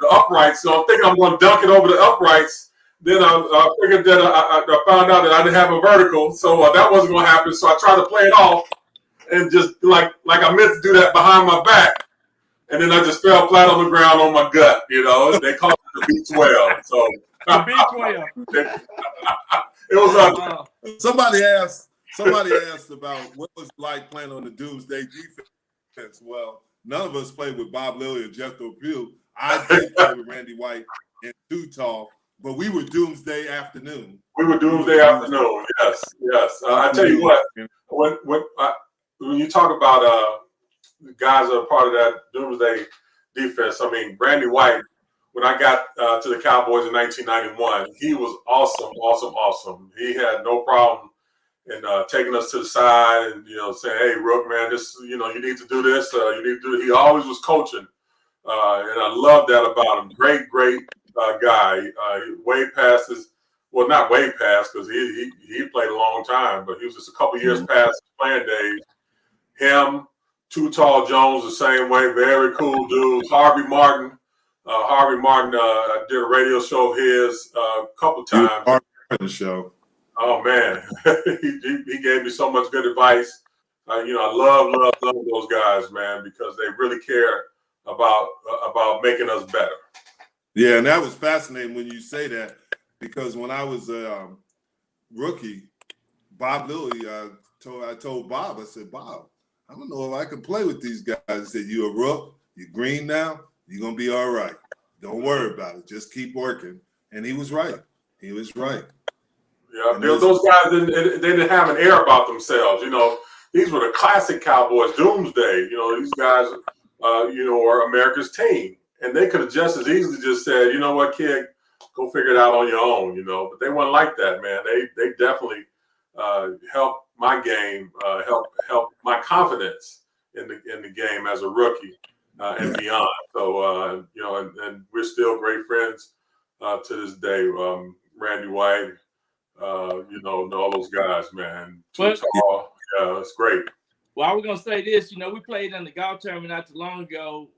uprights. So I'm thinking I'm going to dunk it over the uprights. Then I figured that I found out that I didn't have a vertical, so that wasn't going to happen. So I tried to play it off, and just like I meant to do that behind my back, and then I just fell flat on the ground on my gut. They call it the B12. So the B12. It was Somebody asked about what was it like playing on the Doomsday defense. Well, none of us played with Bob Lilly or Jeffcoat. I did play with Randy White and Tall. But we were Doomsday Afternoon. We were Doomsday Afternoon. Yes. I tell you what, when you talk about guys that are part of that Doomsday defense, I mean, Randy White, when I got to the Cowboys in 1991, he was awesome. He had no problem in taking us to the side and saying, "Hey, Rook, man, this you need to do this. You need to do it." He always was coaching, and I love that about him. Great. Guy, way past not way past because he played a long time, but he was just a couple years past his playing days. Him, Too Tall Jones, the same way, very cool dude. Harvey Martin, I did a radio show of his a couple times. Martin show. Oh man, he gave me so much good advice. I love those guys, man, because they really care about making us better. Yeah, and that was fascinating when you say that, because when I was a rookie, Bob Lilly, I told Bob, I said, "Bob, I don't know if I can play with these guys." He said, "You're a rook, you're green now, you're going to be all right. Don't worry about it. Just keep working." And he was right. Yeah, those guys, they didn't have an air about themselves. These were the classic Cowboys, Doomsday. These guys, were America's team. And they could have just as easily just said, "You know what, kid, go figure it out on your own," But they weren't like that, man. They definitely helped my game, help my confidence in the game as a rookie and beyond. So and we're still great friends to this day. Randy White, and all those guys, man. Too tall. Yeah, it's great. Well, I was gonna say this. We played in the golf tournament not too long ago,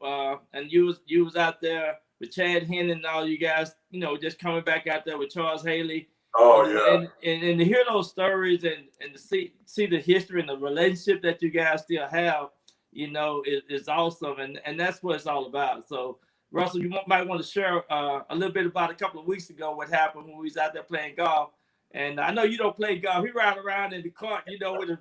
and you was out there with Chad Hennon and all you guys. Just coming back out there with Charles Haley. Oh yeah. And to hear those stories and to see the history and the relationship that you guys still have, is awesome, and that's what it's all about. So, Russell, you might want to share a little bit about a couple of weeks ago what happened when we was out there playing golf. And I know you don't play golf. He ride around in the cart, with his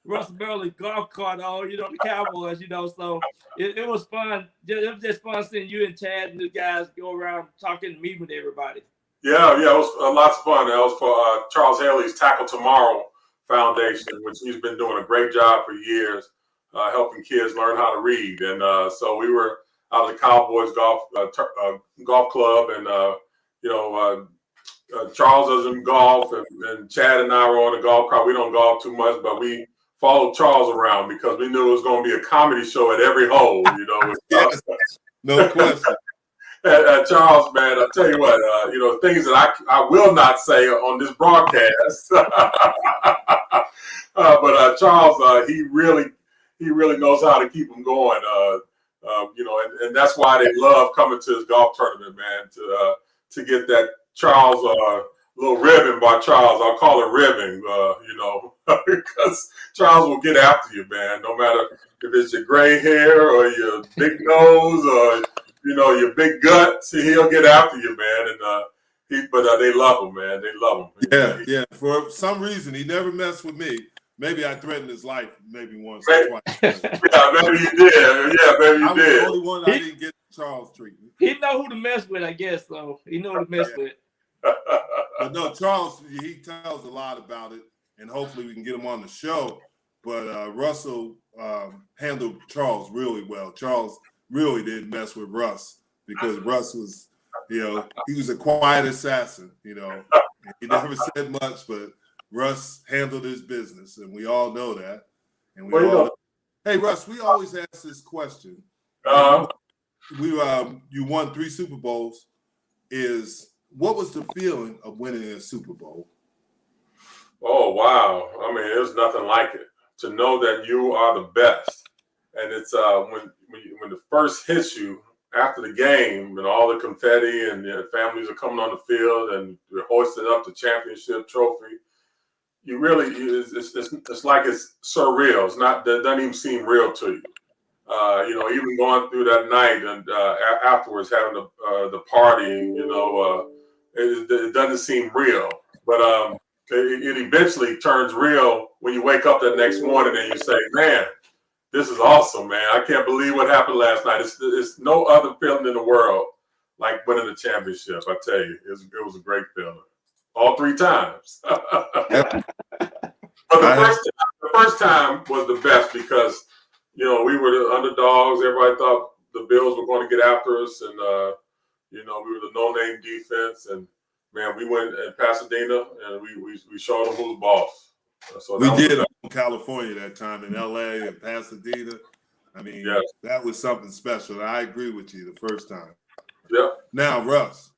Russell Burley golf cart on, the Cowboys, So it was fun. It was just fun seeing you and Chad and the guys go around talking and meeting with everybody. Yeah, it was lots of fun. That was for Charles Haley's Tackle Tomorrow Foundation, which he's been doing a great job for years, helping kids learn how to read. And so out of the Cowboys golf club, and Charles doesn't golf, and Chad and I were on the golf cart. We don't golf too much, but we followed Charles around because we knew it was going to be a comedy show at every hole. Yes, no question. Charles, man, I tell you what, things that I will not say on this broadcast. But Charles, he really knows how to keep them going. And that's why they love coming to his golf tournament, man. To get that Charles little ribbon by Charles. I'll call it ribbon, because Charles will get after you, man. No matter if it's your gray hair or your big nose or your big guts, he'll get after you, man. And they love him, man. They love him. Yeah. For some reason, he never messed with me. Maybe I threatened his life maybe once or twice. Yeah, maybe you did. Yeah, maybe you I'm did. the only one I didn't get Charles treatment. He know who to mess with, I guess. So he know who to mess with. But no, Charles, he tells a lot about it, and hopefully we can get him on the show. But Russell handled Charles really well. Charles really didn't mess with Russ because Russ was, he was a quiet assassin. He never said much, but Russ handled his business, and we all know that. And hey, Russ, we always ask this question. You won 3 Super Bowls. What was the feeling of winning a Super Bowl? Oh, wow. I mean, there's nothing like it. To know that you are the best. And it's when it first hits you after the game and all the confetti and the families are coming on the field and you're hoisting up the championship trophy. You really, it's like it's surreal. It doesn't even seem real to you. Even going through that night and afterwards having the party, it doesn't seem real. But it eventually turns real when you wake up that next morning and you say, man, this is awesome, man. I can't believe what happened last night. It's no other feeling in the world like winning the championship. I tell you, it was a great feeling. All 3 times. But the first time was the best because, we were the underdogs. Everybody thought the Bills were going to get after us. And, we were the no-name defense. And, man, we went in Pasadena and we showed them who's boss. So we did in California that time, in L.A. and Pasadena. I mean, that was something special. I agree with you the first time. Yeah. Now, Russ,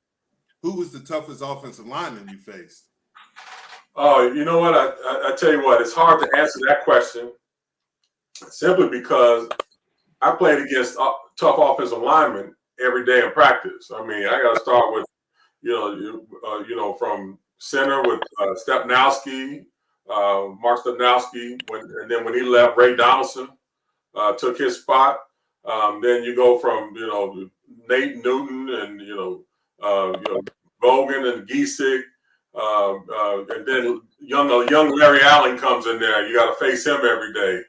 who was the toughest offensive lineman you faced? Oh, you know what? I tell you what, it's hard to answer that question simply because I played against tough offensive linemen every day in practice. I mean, I got to start with, from center with Stepnowski, Mark Stepnowski, and then when he left, Ray Donaldson took his spot. Then you go from Nate Newton and Bogan and Giesig, and then young Larry Allen comes in there. You got to face him every day.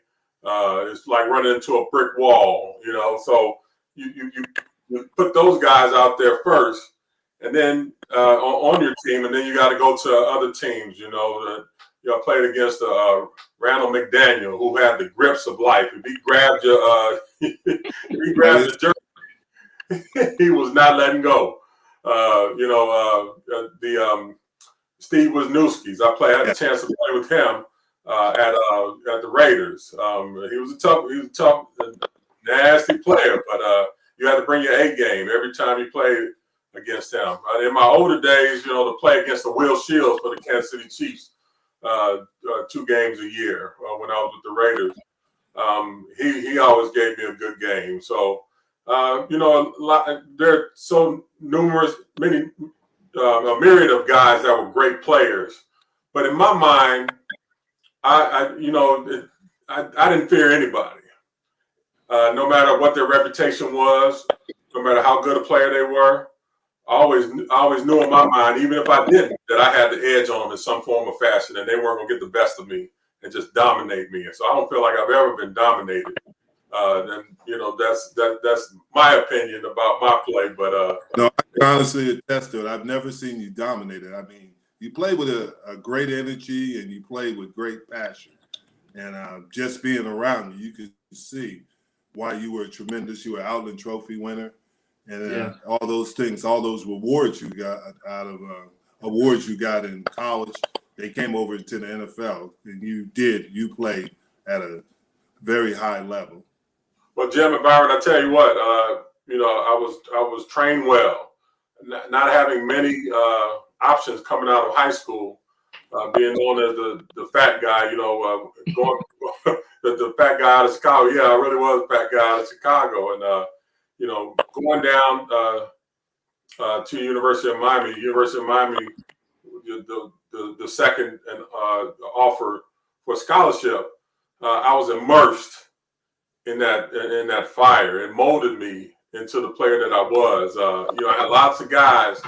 It's like running into a brick wall, So you put those guys out there first, and then on your team, and then you got to go to other teams. I played against Randall McDaniel, who had the grips of life. If he grabbed your jersey, he was not letting go. Steve Wisniewski's. I had a chance to play with him at the Raiders. He was a tough, nasty player, but you had to bring your A game every time you played against him. In my older days, to play against the Will Shields for the Kansas City Chiefs 2 games a year when I was with the Raiders. He always gave me a good game. So, there are so a myriad of guys that were great players. But in my mind, I didn't fear anybody. No matter what their reputation was, no matter how good a player they were, I always knew in my mind, even if I didn't, that I had the edge on them in some form or fashion, and they weren't going to get the best of me and just dominate me. And so I don't feel like I've ever been dominated. That's my opinion about my play. But no, I can honestly attest to it. I've never seen you dominated. I mean, you play with a great energy and you play with great passion, and just being around you, you can see. why you were tremendous. You were Outland Trophy winner, and all those things, all those rewards you got out of awards you got in college, they came over to the NFL, and you played at a very high level. Well, Jim and Byron, I tell you what, I was trained well, not having many options coming out of high school, being known as the fat guy, going the fat guy out of Chicago. Yeah, I really was a fat guy out of Chicago, and going down to University of Miami, the second offer for scholarship, I was immersed in that fire. It molded me into the player that I was. I had lots of guys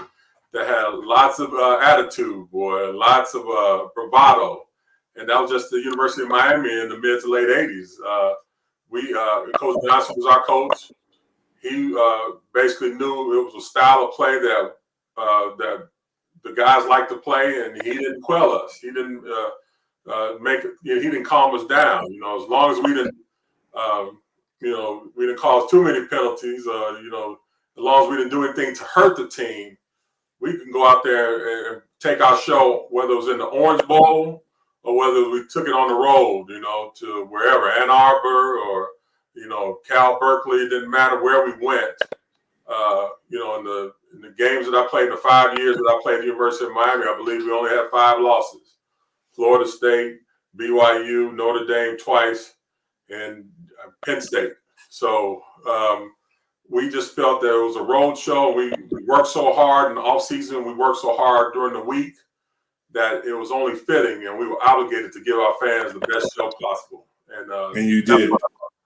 that had lots of attitude, boy, lots of bravado, and that was just the University of Miami in the mid to late '80s. Coach Johnson was our coach. He basically knew it was a style of play that the guys liked to play, and he didn't quell us. He didn't he didn't calm us down. As long as we didn't we didn't cause too many penalties. As long as we didn't do anything to hurt the team, we can go out there and take our show, whether it was in the Orange Bowl or whether we took it on the road, to wherever, Ann Arbor or, Cal Berkeley. It didn't matter where we went. In the games that I played, in the 5 years that I played at the University of Miami, I believe we only had 5 losses. Florida State, BYU, Notre Dame twice, and Penn State. So we just felt that it was a road show. We worked so hard in the off season. We worked so hard during the week that it was only fitting, and we were obligated to give our fans the best show possible. And you did.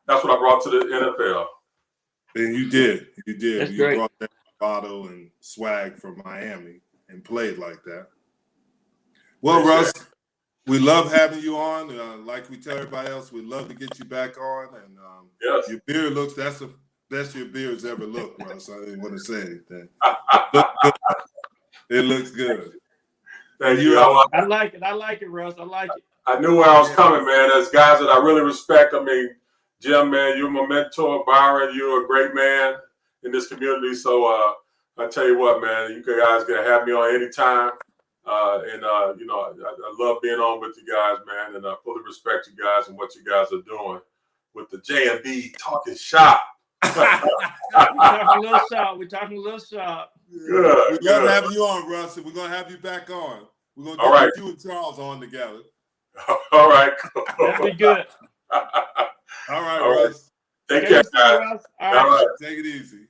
That's what I brought to the NFL. And you did. That's you great. Brought that bottle and swag from Miami and played like that. Well, Russ, we love having you on. Like we tell everybody else, we love to get you back on. And yes. Your beard that's the best your beard's ever looked, Russ. I didn't want to say anything. It looks good. Thank you. I like it, Russ. I like it. I knew where I was coming, man. There's guys that I really respect. I mean, Jim, man, you're my mentor. Byron, you're a great man in this community. So I tell you what, man, you guys can have me on anytime. I love being on with you guys, man, and I fully respect you guys and what you guys are doing with the J&B Talking Shop. We're talking a little shop. Good. We love having you on, Russ, and we're going to have you back on. We're going to get you and Charles on together. All right. That'd be good. All right, Russ. Take care, guys. All right. Take it easy.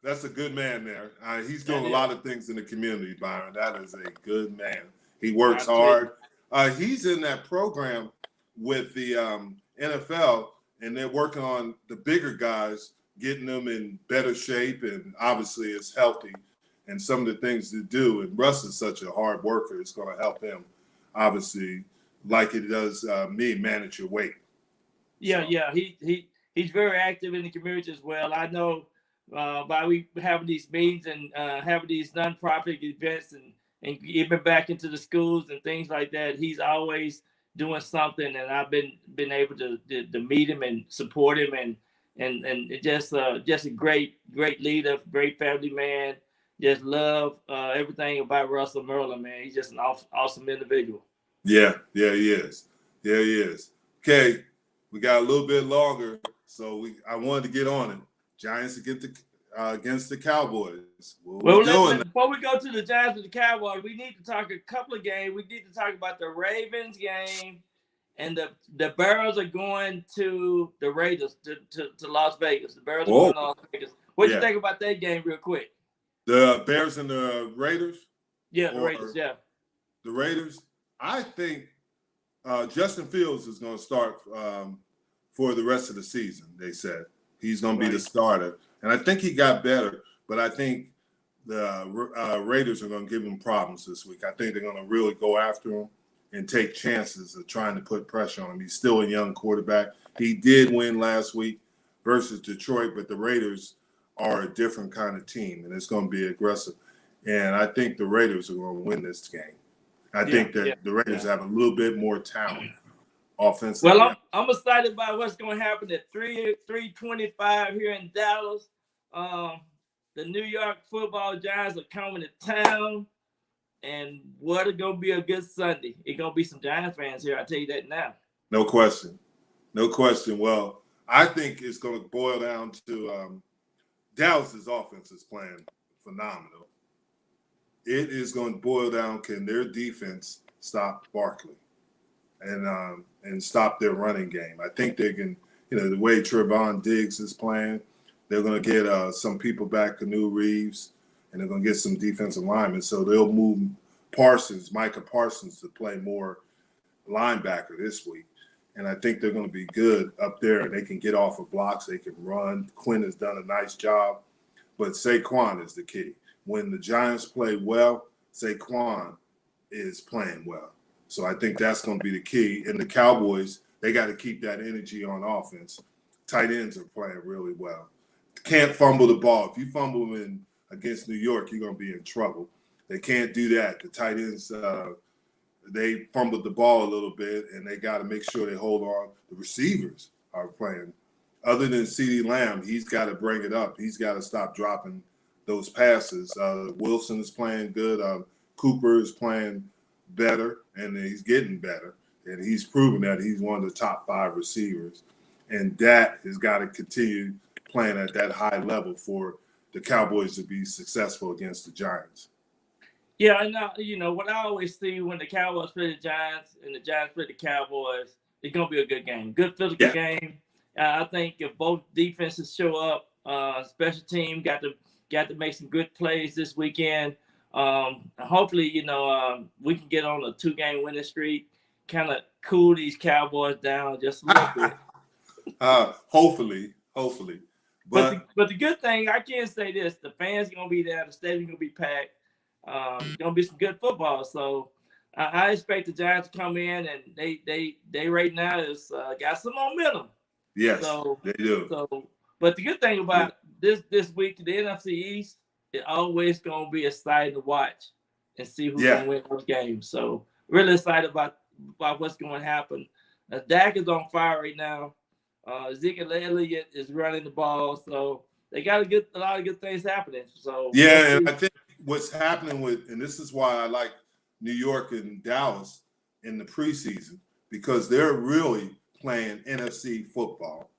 That's a good man there. He's doing a lot of things in the community, Byron. That is a good man. He works hard. He's in that program with the NFL, and they're working on the bigger guys, getting them in better shape, and obviously it's healthy and some of the things to do. And Russ is such a hard worker. It's going to help him, obviously, like it does me, manage your weight. Yeah. He's very active in the community as well. I know by we having these meetings and having these nonprofit events and even back into the schools and things like that, he's always doing something. And I've been able to meet him and support him and just a great leader, great family man. Just love everything about Russell Merlin, man. He's just an awesome individual. Yeah, he is. Okay, we got a little bit longer, so I wanted to get on it. Giants against the Cowboys. Before we go to the Giants and the Cowboys, we need to talk a couple of games. We need to talk about the Ravens game, and the Bears are going to the Raiders to Las Vegas. The Bears are going to Las Vegas. What do you think about that game, real quick? The Bears and the Raiders? Yeah, the Raiders, yeah. The Raiders? I think Justin Fields is going to start for the rest of the season, they said. He's going to be the starter. And I think he got better, but I think the Raiders are going to give him problems this week. I think they're going to really go after him and take chances of trying to put pressure on him. He's still a young quarterback. He did win last week versus Detroit, but the Raiders are a different kind of team, and it's going to be aggressive. And I think the Raiders are going to win this game. I think that the Raiders have a little bit more talent offensively. Well, I'm excited about what's going to happen at 3:25 here in Dallas. The New York Football Giants are coming to town, and what is going to be a good Sunday. It's going to be some Giants fans here. I tell you that now. No question. Well, I think it's going to boil down to Dallas's offense is playing phenomenal. It is going to boil down, can their defense stop Barkley and stop their running game? I think they can, the way Trevon Diggs is playing, they're going to get some people back, Canoe Reeves, and they're going to get some defensive linemen. So they'll move Micah Parsons, to play more linebacker this week. And I think they're going to be good up there, and they can get off of blocks. They can run. Quinn has done a nice job, but Saquon is the key. When the Giants play well, Saquon is playing well. So I think that's going to be the key. And the Cowboys, they got to keep that energy on offense. Tight ends are playing really well. Can't fumble the ball. If you fumble against New York, you're going to be in trouble. They can't do that. The tight ends, they fumbled the ball a little bit, and they got to make sure they hold on. The receivers are playing. Other than CeeDee Lamb, he's got to bring it up. He's got to stop dropping those passes. Wilson is playing good. Cooper is playing better, and he's getting better. And he's proven that he's one of the top 5 receivers. And that has got to continue playing at that high level for the Cowboys to be successful against the Giants. Yeah, and what I always see when the Cowboys play the Giants and the Giants play the Cowboys, it's gonna be a good game, good physical game. I think if both defenses show up, special team got to make some good plays this weekend. Hopefully, we can get on a 2-game winning streak, kind of cool these Cowboys down just a little bit. Hopefully. But the good thing, I can say this: the fans are gonna be there, the stadium gonna be packed. It's gonna be some good football. So I expect the Giants to come in, and they right now is got some momentum. Yes, so, they do. But the good thing about this week, the NFC East, it's always gonna be exciting to watch and see who's gonna win those games. So really excited about what's going to happen. Dak is on fire right now. Ezekiel Elliott is running the ball, so they got to get a lot of good things happening. So and I think what's happening and this is why I like New York and Dallas in the preseason, because they're really playing NFC football.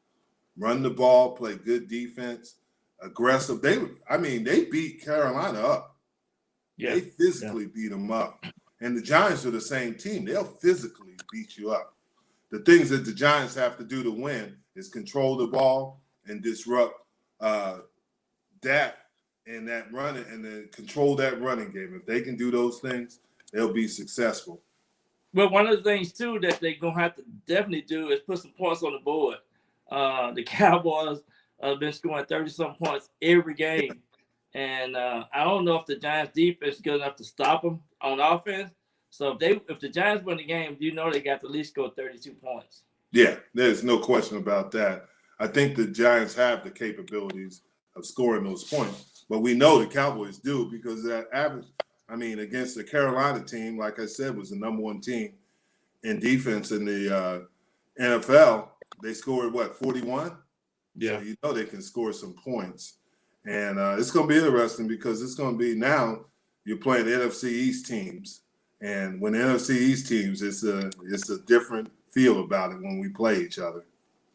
Run the ball, play good defense, aggressive. They beat Carolina up. Yeah. They physically beat them up. And the Giants are the same team. They'll physically beat you up. The things that the Giants have to do to win is control the ball and disrupt that and that running, and then control that running game. If they can do those things, they'll be successful. Well, one of the things too that they're gonna have to definitely do is put some points on the board. The Cowboys have been scoring 30-some points every game, and I don't know if the Giants' defense is good enough to stop them on offense. So if the Giants win the game, they got to at least score 32 points. Yeah, there's no question about that. I think the Giants have the capabilities of scoring those points, but we know the Cowboys do, because that average, against the Carolina team, like I said, was the number 1 team in defense in the NFL. They scored 41? Yeah. So they can score some points. And it's going to be interesting, because it's going to be, now you're playing the NFC East teams. And when the NFC East teams, it's a different feel about it when we play each other.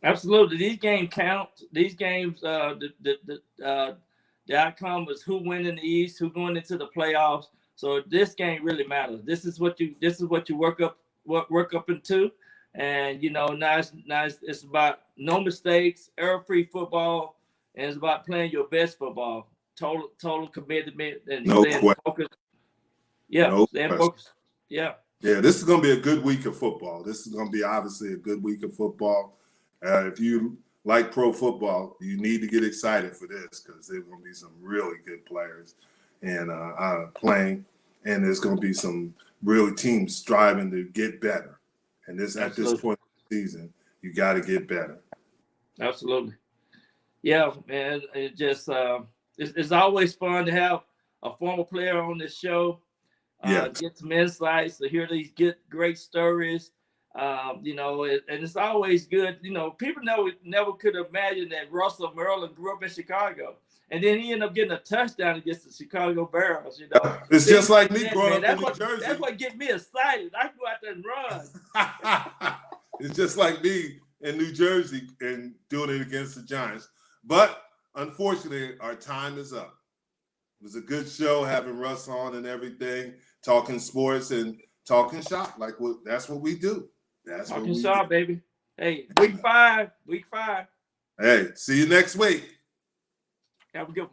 Absolutely. These games count. These games, the outcome is who win in the East, who going into the playoffs. So this game really matters. This is what you work up into. And now it's about no mistakes, error-free football, and it's about playing your best football. Total commitment and staying focused. Yeah, staying focused. Yeah. Yeah, this is going to be a good week of football. This is going to be obviously a good week of football. If you like pro football, you need to get excited for this, because there's going to be some really good players and playing, and there's going to be some really teams striving to get better. And at this point in the season, you got to get better. Absolutely. Yeah, man. It just it's always fun to have a former player on this show. Get some insights to hear these great stories. You know, and it's always good. You know, people never could imagine that Russell Merlin grew up in Chicago, and then he ended up getting a touchdown against the Chicago Bears. You know, it's just like me growing up in New Jersey. That's what gets me excited. I can go out there and run. It's just like me in New Jersey and doing it against the Giants. But unfortunately, our time is up. It was a good show having Russ on and everything, talking sports and talking shop. That's what we do. That's talking what we shop, do. baby. Hey, week 5. Hey, see you next week. Have a good one.